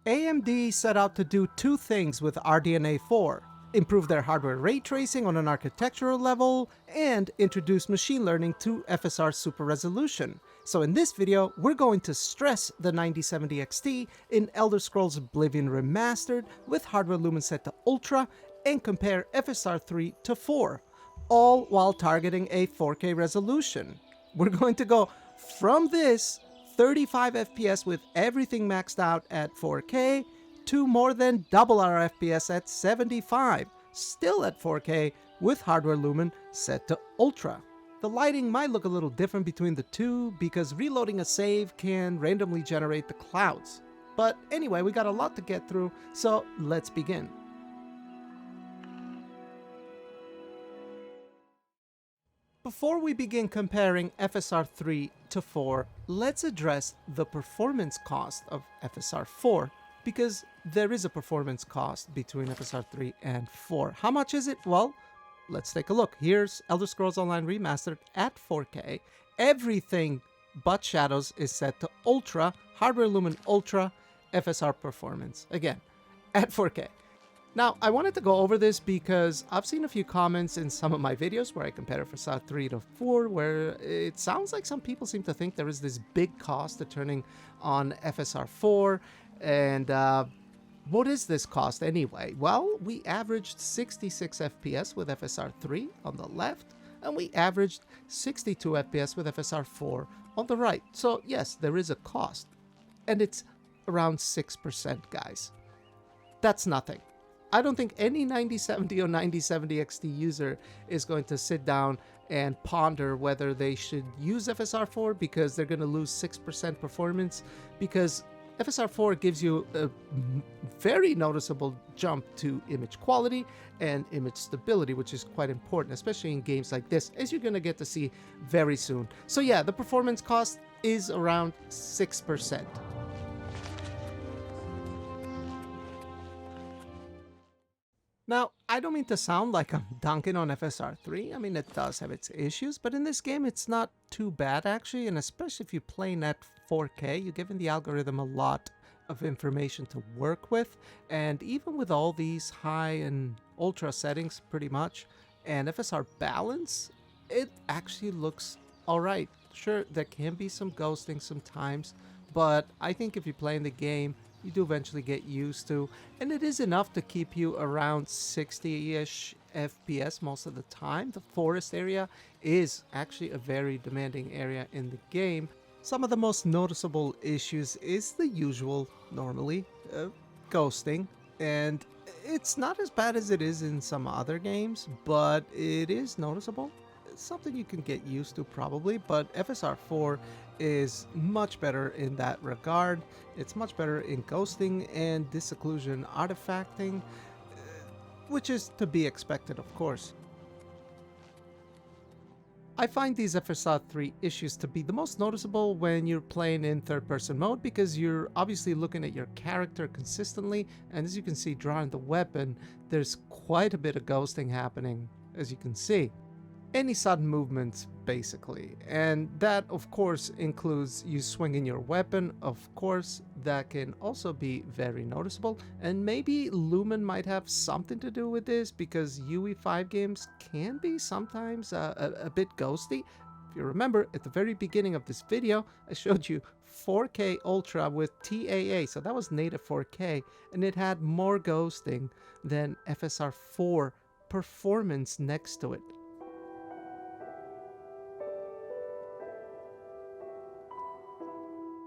AMD set out to do two things with RDNA 4. Improve their hardware ray tracing on an architectural level, and introduce machine learning to FSR Super Resolution. So in this video, we're going to stress the 9070 XT in Elder Scrolls Oblivion Remastered with hardware Lumen set to Ultra, and compare FSR 3 to 4, all while targeting a 4K resolution. We're going to go from this 35 FPS with everything maxed out at 4K to more than double our FPS at 75, still at 4K with hardware Lumen set to Ultra. The lighting might look a little different between the two because reloading a save can randomly generate the clouds. But anyway, we got a lot to get through, so let's begin. Before we begin comparing FSR 3 to 4, let's address the performance cost of FSR 4, because there is a performance cost between FSR 3 and 4. How much is it? Well, let's take a look. Here's Elder Scrolls Online Remastered at 4K. Everything but shadows is set to Ultra, hardware Lumen Ultra, FSR performance. Again, at 4K. Now, I wanted to go over this because I've seen a few comments in some of my videos where I compare FSR 3 to 4, where it sounds like some people seem to think there is this big cost to turning on FSR 4. And what is this cost anyway? Well, we averaged 66 FPS with FSR 3 on the left, and we averaged 62 FPS with FSR 4 on the right. So yes, there is a cost, and it's around 6%, guys. That's nothing. I don't think any 9070 or 9070 XT user is going to sit down and ponder whether they should use FSR 4 because they're going to lose 6% performance, because FSR 4 gives you a very noticeable jump to image quality and image stability, which is quite important, especially in games like this, as you're going to get to see very soon. So yeah, the performance cost is around 6%. Now, I don't mean to sound like I'm dunking on FSR 3. I mean, it does have its issues, but in this game, it's not too bad, actually. And especially if you play at 4K, you're giving the algorithm a lot of information to work with. And even with all these high and ultra settings, pretty much, and FSR balance, it actually looks all right. Sure, there can be some ghosting sometimes, but I think if you play in the game, you do eventually get used to, and it is enough to keep you around 60-ish FPS most of the time. The forest area is actually a very demanding area in the game. Some of the most noticeable issues is the usual, normally, ghosting, and it's not as bad as it is in some other games, but it is noticeable. It's something you can get used to probably, but FSR 4 is much better in that regard. It's much better in ghosting and disocclusion artifacting, which is to be expected, of course. I find these FSR 3 issues to be the most noticeable when you're playing in third-person mode, because you're obviously looking at your character consistently, and as you can see, drawing the weapon, there's quite a bit of ghosting happening, as you can see. Any sudden movements, basically, and that of course includes you swinging your weapon. Of course, that can also be very noticeable, and maybe Lumen might have something to do with this, because UE5 games can be sometimes a bit ghosty. If you remember, at the very beginning of this video, I showed you 4K Ultra with TAA, so that was native 4K, and it had more ghosting than FSR 4 performance next to it.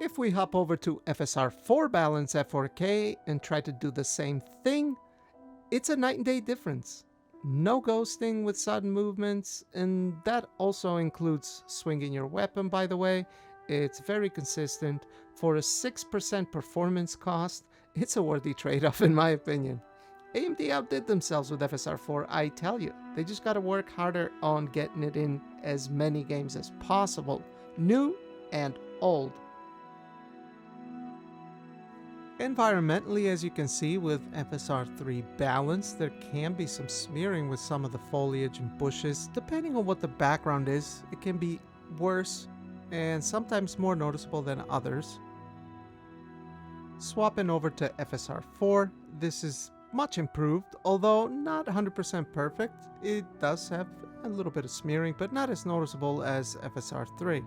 If we hop over to FSR 4 balance at 4K and try to do the same thing, it's a night and day difference. No ghosting with sudden movements, and that also includes swinging your weapon, by the way. It's very consistent. For a 6% performance cost, it's a worthy trade-off in my opinion. AMD outdid themselves with FSR 4, I tell you. They just gotta work harder on getting it in as many games as possible, new and old. Environmentally, as you can see with FSR 3 balance, there can be some smearing with some of the foliage and bushes. Depending on what the background is, it can be worse and sometimes more noticeable than others. Swapping over to FSR 4, this is much improved, although not 100% perfect. It does have a little bit of smearing, but not as noticeable as FSR 3.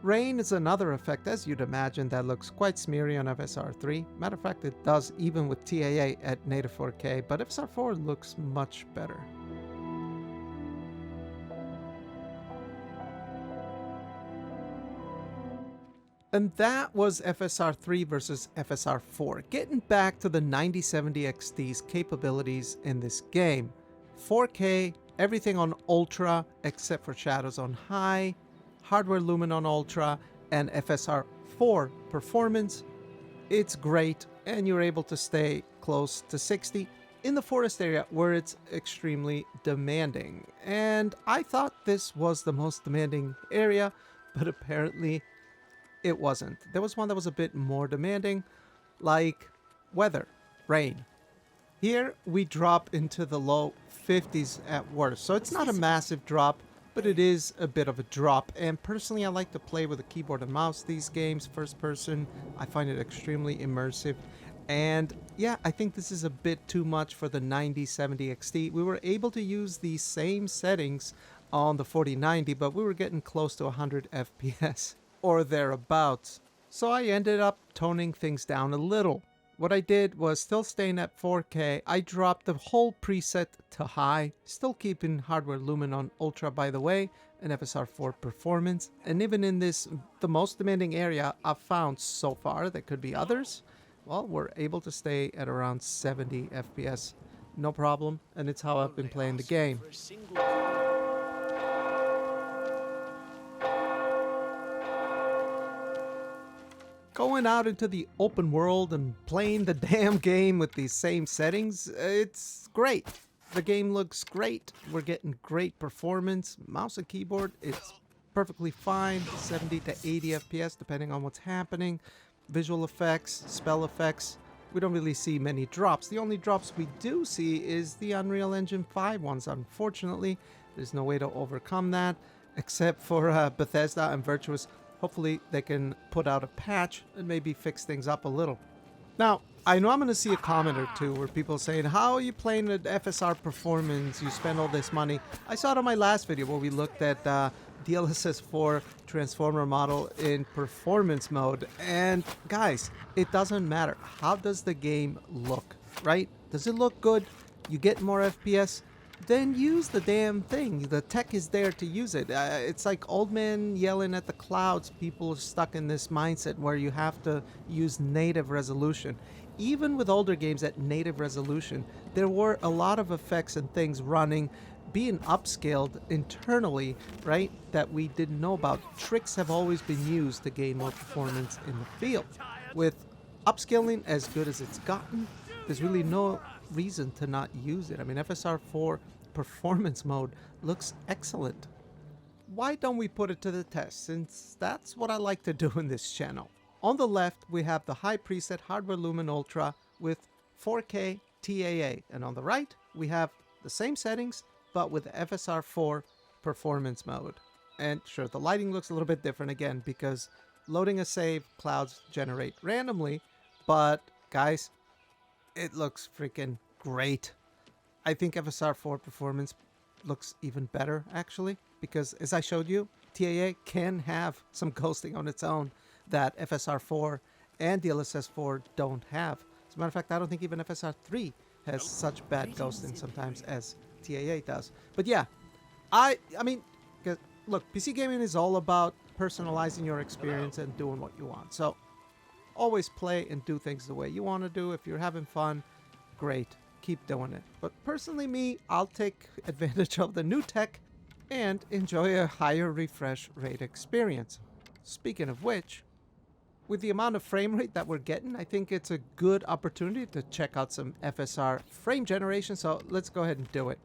Rain is another effect, as you'd imagine, that looks quite smeary on FSR 3. Matter of fact, it does even with TAA at native 4K, but FSR 4 looks much better. And that was FSR 3 versus FSR 4. Getting back to the 9070 XT's capabilities in this game. 4K, everything on Ultra except for shadows on High, hardware Lumen on Ultra, and FSR 4 performance. It's great, and you're able to stay close to 60 in the forest area where it's extremely demanding. And I thought this was the most demanding area, but apparently it wasn't. There was one that was a bit more demanding, like weather, rain. Here we drop into the low 50s at worst, so it's not a massive drop, but it is a bit of a drop. And personally, I like to play with a keyboard and mouse these games, first person. I find it extremely immersive. And yeah, I think this is a bit too much for the 9070 XT. We were able to use these same settings on the 4090, but we were getting close to 100 FPS or thereabouts. So I ended up toning things down a little. What I did was, still staying at 4K, I dropped the whole preset to high, still keeping hardware Lumen on Ultra by the way, and FSR 4 performance. And even in this, the most demanding area I've found so far, there could be others, well, we're able to stay at around 70 FPS, no problem, and it's how I've been playing the game. Going out into the open world and playing the damn game with these same settings, it's great. The game looks great. We're getting great performance. Mouse and keyboard, it's perfectly fine. 70 to 80 FPS depending on what's happening. Visual effects, spell effects, we don't really see many drops. The only drops we do see is the Unreal Engine 5 ones. Unfortunately, there's no way to overcome that except for Bethesda and Virtuous. Hopefully they can put out a patch and maybe fix things up a little. Now, I know I'm going to see a comment or two where people are saying, how are you playing at FSR performance? You spend all this money. I saw it on my last video where we looked at DLSS 4 transformer model in performance mode. And guys, it doesn't matter. How does the game look, right? Does it look good? You get more FPS? Then use the damn thing. The tech is there to use it. It's like old man yelling at the clouds. People are stuck in this mindset where you have to use native resolution. Even with older games at native resolution, there were a lot of effects and things running, being upscaled internally, right, that we didn't know about. Tricks have always been used to gain more performance in the field. With upscaling as good as it's gotten, there's really no reason to not use it. I mean, FSR 4 performance mode looks excellent. Why don't we put it to the test, since that's what I like to do in this channel. On the left, we have the high preset hardware Lumen Ultra with 4K TAA, and on the right, we have the same settings, but with FSR 4 performance mode. And sure, the lighting looks a little bit different again, because loading a save, clouds generate randomly, but guys, it looks freaking great. I think FSR 4 performance looks even better, actually, because as I showed you, TAA can have some ghosting on its own that FSR 4 and DLSS 4 don't have. As a matter of fact, I don't think even FSR 3 has such bad ghosting sometimes as TAA does. But yeah, I mean, look, PC gaming is all about personalizing your experience and doing what you want. So always play and do things the way you want to do. If you're having fun, great, keep doing it. But personally me, I'll take advantage of the new tech and enjoy a higher refresh rate experience. Speaking of which, with the amount of frame rate that we're getting, I think it's a good opportunity to check out some FSR Frame Generation, so let's go ahead and do it.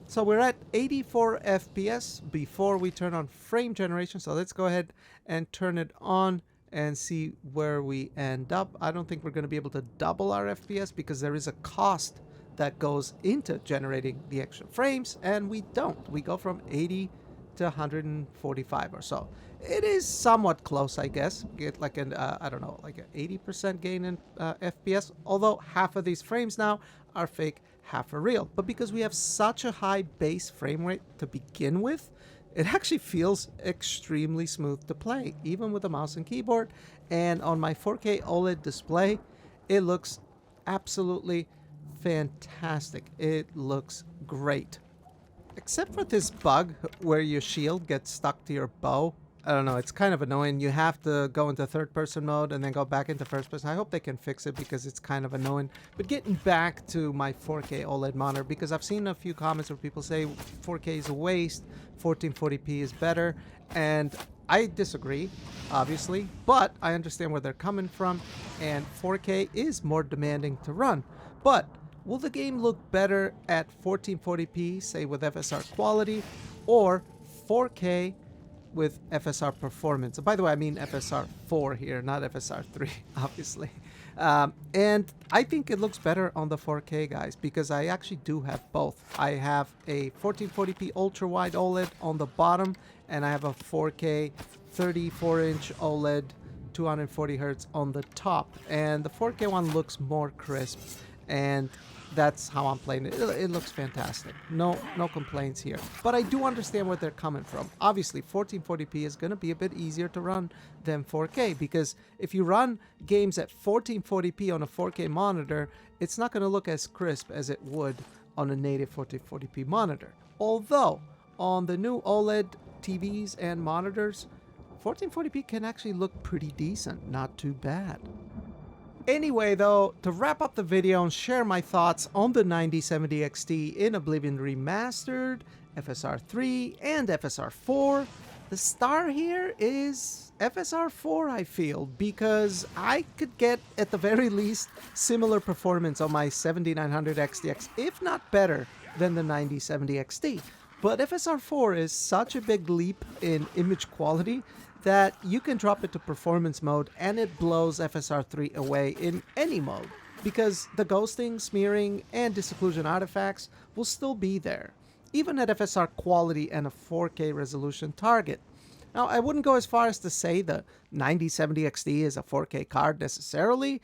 So we're at 84 FPS before we turn on frame generation. So let's go ahead and turn it on and see where we end up. I don't think we're going to be able to double our FPS because there is a cost that goes into generating the extra frames, and we don't. We go from 80 to 145 or so. It is somewhat close, I guess. Get like an, I don't know, like an 80% gain in FPS, although half of these frames now are fake, half are real. But because we have such a high base frame rate to begin with, it actually feels extremely smooth to play, even with a mouse and keyboard. And on my 4K OLED display, it looks absolutely fantastic. It looks great. Except for this bug where your shield gets stuck to your bow. I don't know, it's kind of annoying. You have to go into third-person mode and then go back into first-person. I hope they can fix it because it's kind of annoying. But getting back to my 4K OLED monitor, because I've seen a few comments where people say 4K is a waste, 1440p is better, and I disagree, obviously, but I understand where they're coming from, and 4K is more demanding to run. But will the game look better at 1440p, say with FSR quality, or 4K with FSR performance? By the way, I mean FSR 4 here, not FSR 3, obviously. And I think it looks better on the 4K, guys, because I actually do have both. I have a 1440p ultra-wide OLED on the bottom, and I have a 4K 34-inch OLED 240 Hz on the top. And the 4K one looks more crisp, and that's how I'm playing it. It looks fantastic. No complaints here. But I do understand where they're coming from. Obviously, 1440p is going to be a bit easier to run than 4K, because if you run games at 1440p on a 4K monitor, it's not going to look as crisp as it would on a native 1440p monitor. Although, on the new OLED TVs and monitors, 1440p can actually look pretty decent. Not too bad. Anyway, though, to wrap up the video and share my thoughts on the 9070 XT in Oblivion Remastered, FSR 3, and FSR 4, the star here is FSR 4, I feel, because I could get, at the very least, similar performance on my 7900 XTX, if not better than the 9070 XT. But FSR 4 is such a big leap in image quality that you can drop it to performance mode and it blows FSR 3 away in any mode, because the ghosting, smearing, and disocclusion artifacts will still be there, even at FSR quality and a 4K resolution target. Now, I wouldn't go as far as to say the 9070 XT is a 4K card necessarily.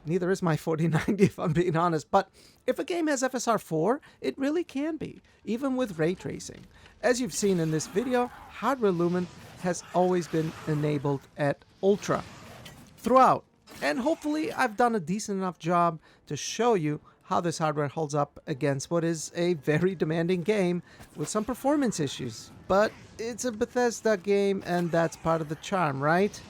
Neither is my 4090, if I'm being honest, but if a game has FSR 4, it really can be, even with ray tracing. As you've seen in this video, hardware Lumen has always been enabled at Ultra throughout, and hopefully I've done a decent enough job to show you how this hardware holds up against what is a very demanding game with some performance issues. But it's a Bethesda game, and that's part of the charm, right?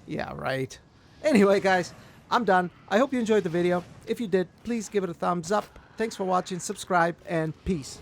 Yeah, right. Anyway, guys, I'm done. I hope you enjoyed the video. If you did, please give it a thumbs up. Thanks for watching, subscribe, and peace.